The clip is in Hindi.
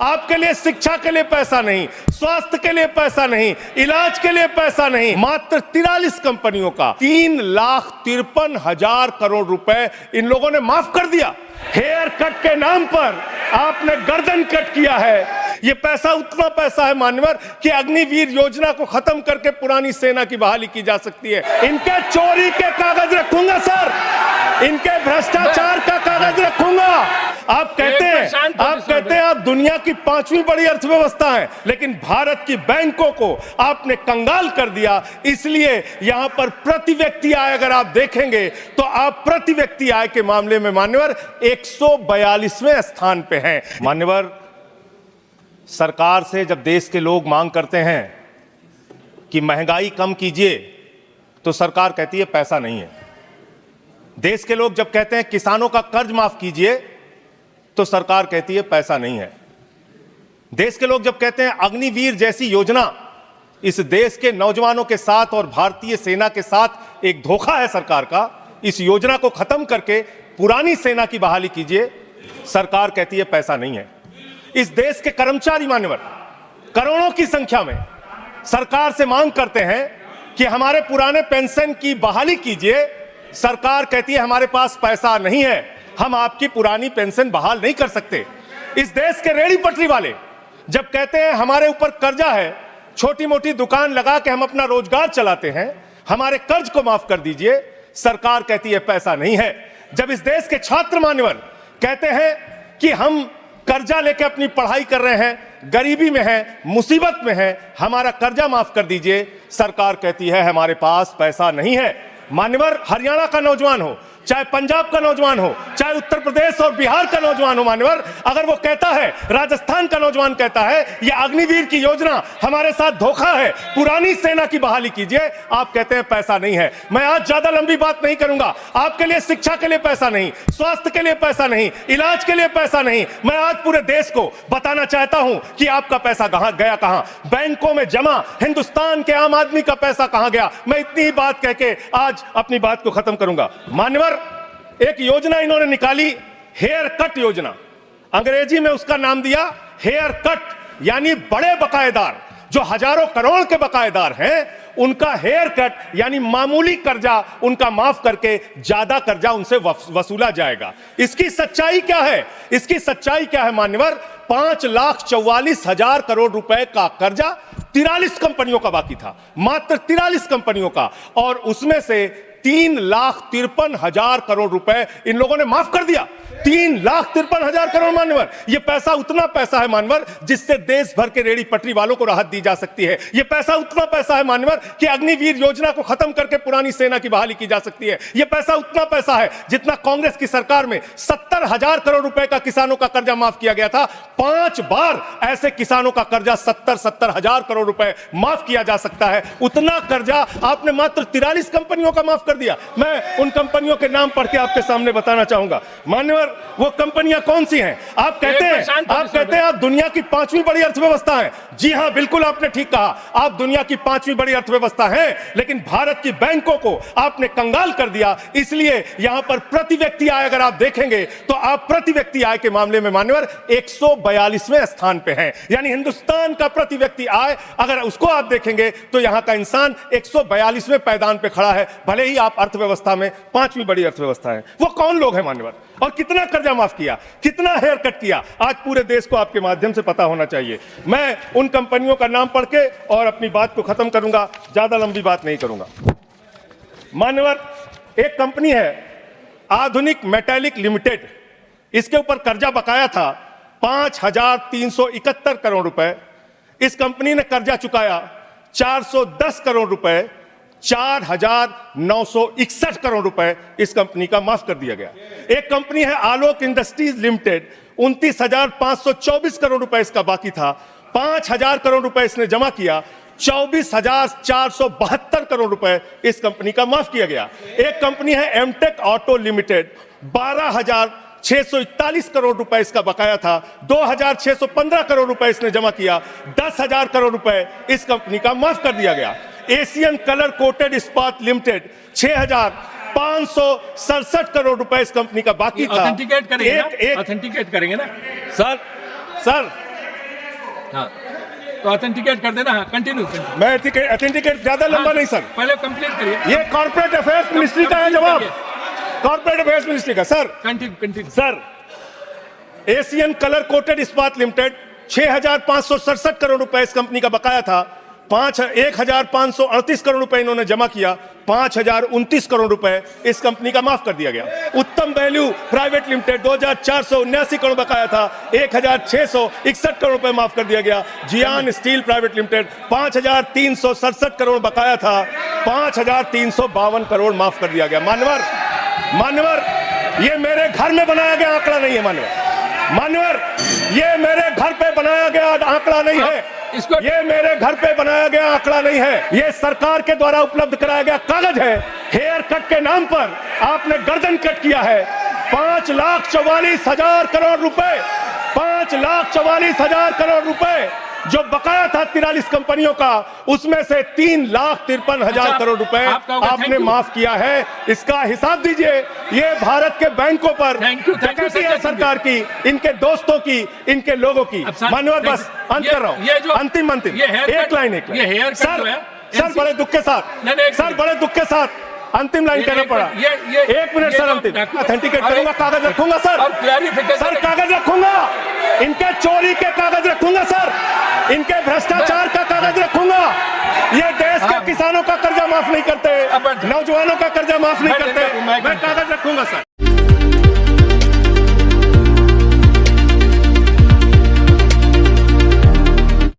आपके लिए शिक्षा के लिए पैसा नहीं, स्वास्थ्य के लिए पैसा नहीं, इलाज के लिए पैसा नहीं, मात्र 43 कंपनियों का 3,53,000 करोड़ रुपए इन लोगों ने माफ कर दिया। हेयर कट के नाम पर आपने गर्दन कट किया है। ये पैसा उतना पैसा है मान्यवर कि अग्निवीर योजना को खत्म करके पुरानी सेना की बहाली की जा सकती है। इनके चोरी के कागज रखूंगा सर, इनके भ्रष्टाचार का कागज रखूंगा। आप कहते हैं आप दुनिया की 5वीं बड़ी अर्थव्यवस्था है, लेकिन भारत की बैंकों को आपने कंगाल कर दिया। इसलिए यहां पर प्रति व्यक्ति आय अगर आप देखेंगे तो आप प्रति व्यक्ति आय के मामले में मान्यवर 142वें स्थान पे हैं। मान्यवर, सरकार से जब देश के लोग मांग करते हैं कि महंगाई कम कीजिए तो सरकार कहती है पैसा नहीं है। देश के लोग जब कहते हैं किसानों का कर्ज माफ कीजिए तो सरकार कहती है पैसा नहीं है। देश के लोग जब कहते हैं अग्निवीर जैसी योजना इस देश के नौजवानों के साथ और भारतीय सेना के साथ एक धोखा है सरकार का, इस योजना को खत्म करके पुरानी सेना की बहाली कीजिए, सरकार कहती है पैसा नहीं है। इस देश के कर्मचारी मान्यवर करोड़ों की संख्या में सरकार से मांग करते हैं कि हमारे पुराने पेंशन की बहाली कीजिए, सरकार कहती है हमारे पास पैसा नहीं है, हम आपकी पुरानी पेंशन बहाल नहीं कर सकते। इस देश के रेहड़ी पटरी वाले जब कहते हैं हमारे ऊपर कर्जा है, छोटी मोटी दुकान लगा के हम अपना रोजगार चलाते हैं, हमारे कर्ज को माफ कर दीजिए, सरकार कहती है पैसा नहीं है। जब इस देश के छात्र मान्यवर कहते हैं कि हम कर्जा लेके अपनी पढ़ाई कर रहे हैं, गरीबी में हैं, मुसीबत में हैं, हमारा कर्जा माफ कर दीजिए, सरकार कहती है हमारे पास पैसा नहीं है। मान्यवर, हरियाणा का नौजवान हो, चाहे पंजाब का नौजवान हो, चाहे उत्तर प्रदेश और बिहार का नौजवान हो मान्यवर, अगर वो कहता है, राजस्थान का नौजवान कहता है ये अग्निवीर की योजना हमारे साथ धोखा है, पुरानी सेना की बहाली कीजिए, आप कहते हैं पैसा नहीं है। मैं आज ज्यादा लंबी बात नहीं करूंगा। आपके लिए शिक्षा के लिए पैसा नहीं, स्वास्थ्य के लिए पैसा नहीं, इलाज के लिए पैसा नहीं। मैं आज पूरे देश को बताना चाहता हूं कि आपका पैसा कहां गया, कहां बैंकों में जमा हिंदुस्तान के आम आदमी का पैसा कहां गया। मैं इतनी ही बात कह के आज अपनी बात को खत्म करूंगा। मान्यवर, एक योजना इन्होंने निकाली, हेयर कट योजना, अंग्रेजी में उसका नाम दिया हेयर कट, यानी बड़े बकायेदार जो हजारों करोड़ के बकायेदार हैं उनका हेयर कट यानी मामूली कर्जा उनका माफ करके ज्यादा कर्जा उनसे वसूला जाएगा। इसकी सच्चाई क्या है? इसकी सच्चाई क्या है मान्यवर? 5,44,000 करोड़ रुपए का कर्जा 43 कंपनियों का बाकी था, मात्र 43 कंपनियों का, और उसमें से 3,53,000 करोड़ रुपए इन लोगों ने माफ कर दिया। 3,53,000 करोड़ मान्यवर, ये पैसा उतना पैसा है मान्यवर जिससे देश भर के रेहड़ी पटरी वालों को राहत दी जा सकती है। ये पैसा उतना पैसा है मान्यवर कि अग्निवीर योजना को खत्म करके पुरानी सेना की बहाली की जा सकती है। ये पैसा उतना पैसा है जितना कांग्रेस की सरकार में 70,000 करोड़ रुपए का किसानों का कर्जा माफ किया गया था। 5 बार ऐसे किसानों का कर्जा 70,000 करोड़ रुपए माफ किया जा सकता है। उतना कर्जा आपने मात्र 43 कंपनियों का माफ कर दिया। मैं उन कंपनियों के नाम पढ़ के आपके सामने बताना चाहूंगा मान्यवर, वो कंपनियां कौन सी हैं? आप कहते हैं आप दुनिया की 5वीं बड़ी अर्थव्यवस्था है। जी हां, बिल्कुल आपने ठीक कहा, आप दुनिया की 5वीं बड़ी अर्थव्यवस्था हैं, लेकिन भारत की बैंकों को आपने कंगाल कर दिया। इसलिए यहां पर प्रति व्यक्ति आय अगर आप देखेंगे तो आप प्रति व्यक्ति आय के मामले में मान्यवर 142वें स्थान पे हैं। यानी हिंदुस्तान का प्रति व्यक्ति आय अगर उसको आप देखेंगे तो यहां का इंसान 142वें पायदान पे खड़ा है, भले ही आप अर्थव्यवस्था में 5वीं बड़ी अर्थव्यवस्था है। वो कौन लोग हैं मान्यवर, और कितना कर्जा माफ किया, कितना हेयर कट किया, आज पूरे देश को आपके माध्यम से पता होना चाहिए। मैं उन कंपनियों का नाम पढ़ के और अपनी बात को खत्म करूंगा, ज्यादा लंबी बात नहीं करूंगा। मान्यवर, एक कंपनी है आधुनिक मेटालिक लिमिटेड, इसके ऊपर कर्जा बकाया था 5,371 करोड़ रुपए। इस कंपनी ने कर्जा चुकाया 410 करोड़ रुपए, 4,961 करोड़ रुपए इस कंपनी का माफ कर दिया गया। एक कंपनी है आलोक इंडस्ट्रीज लिमिटेड, 29,524 करोड़ रुपए इसका बाकी था, 5,000 करोड़ रुपए इसने जमा किया, 24,472 करोड़ रुपए इस कंपनी का माफ किया गया। एक कंपनी है एमटेक ऑटो लिमिटेड, 12,641 करोड़ रुपए इसका बकाया था, 2,615 करोड़ रुपए इसने जमा किया, 10,000 करोड़ रुपए इस कंपनी का माफ कर दिया गया। एशियन कलर कोटेड इस्पात लिमिटेड, 6,567 करोड़ रुपए इस कंपनी का बाकी था। ऑथेंटिकेट करेंगे ना? ऑथेंटिकेट करेंगे ना सर हाँ, तो ऑथेंटिकेट कर देना। हाँ, कंटिन्यू। मैं ऑथेंटिकेट ज्यादा लंबा नहीं सर, पहले कंप्लीट करिए। ये कॉर्पोरेट अफेयर्स मिनिस्ट्री का है जवाब, कॉर्पोरेट अफेयर्स मिनिस्ट्री का। Sir continue. Sir, Asian colour coated इस्पात लिमिटेड 6,567 करोड़ रुपए इस कंपनी का बकाया था। 1,538 करोड़ रुपए इन्होंने जमा किया, 5,029 करोड़ रुपए इस कंपनी का माफ कर दिया गया। उत्तम वैल्यू प्राइवेट लिमिटेड 2,479 करोड़ बकाया था, 1,661 करोड़ रुपए माफ कर दिया गया। जियान स्टील प्राइवेट लिमिटेड 5,367 करोड़ बकाया था, 5,352 करोड़ माफ कर दिया गया। मान्यवर, ये मेरे घर में बनाया गया आंकड़ा नहीं है। मान्यवर, ये मेरे घर पे बनाया गया आंकड़ा नहीं है, ये मेरे घर पे बनाया गया आंकड़ा नहीं है, ये सरकार के द्वारा उपलब्ध कराया गया कागज है। हेयर कट के नाम पर आपने गर्दन कट किया है। 5,44,000 करोड़ रुपए, 5,44,000 करोड़ रुपए जो बकाया था 43 कंपनियों का, उसमें से 3,53,000 करोड़ रुपए आपने माफ किया है। इसका हिसाब दीजिए। ये भारत के बैंकों पर डकैती है सरकार की, इनके दोस्तों की, इनके लोगों की। मान्यवर, बस अंत कर रहा हूं, अंतिम एक लाइन सर, बड़े दुख के साथ अंतिम लाइन कहना पड़ा। 1 मिनट सर, अंतिम ऑथेंटिकेट करूंगा, कागज रखूंगा सर, कागज रखूंगा, इनके चोरी के कागज रखूंगा सर, इनके भ्रष्टाचार का कागज रखूंगा। ये देश के किसानों का कर्जा माफ नहीं करते, नौजवानों का कर्जा माफ नहीं करते, मैं कागज रखूंगा सर।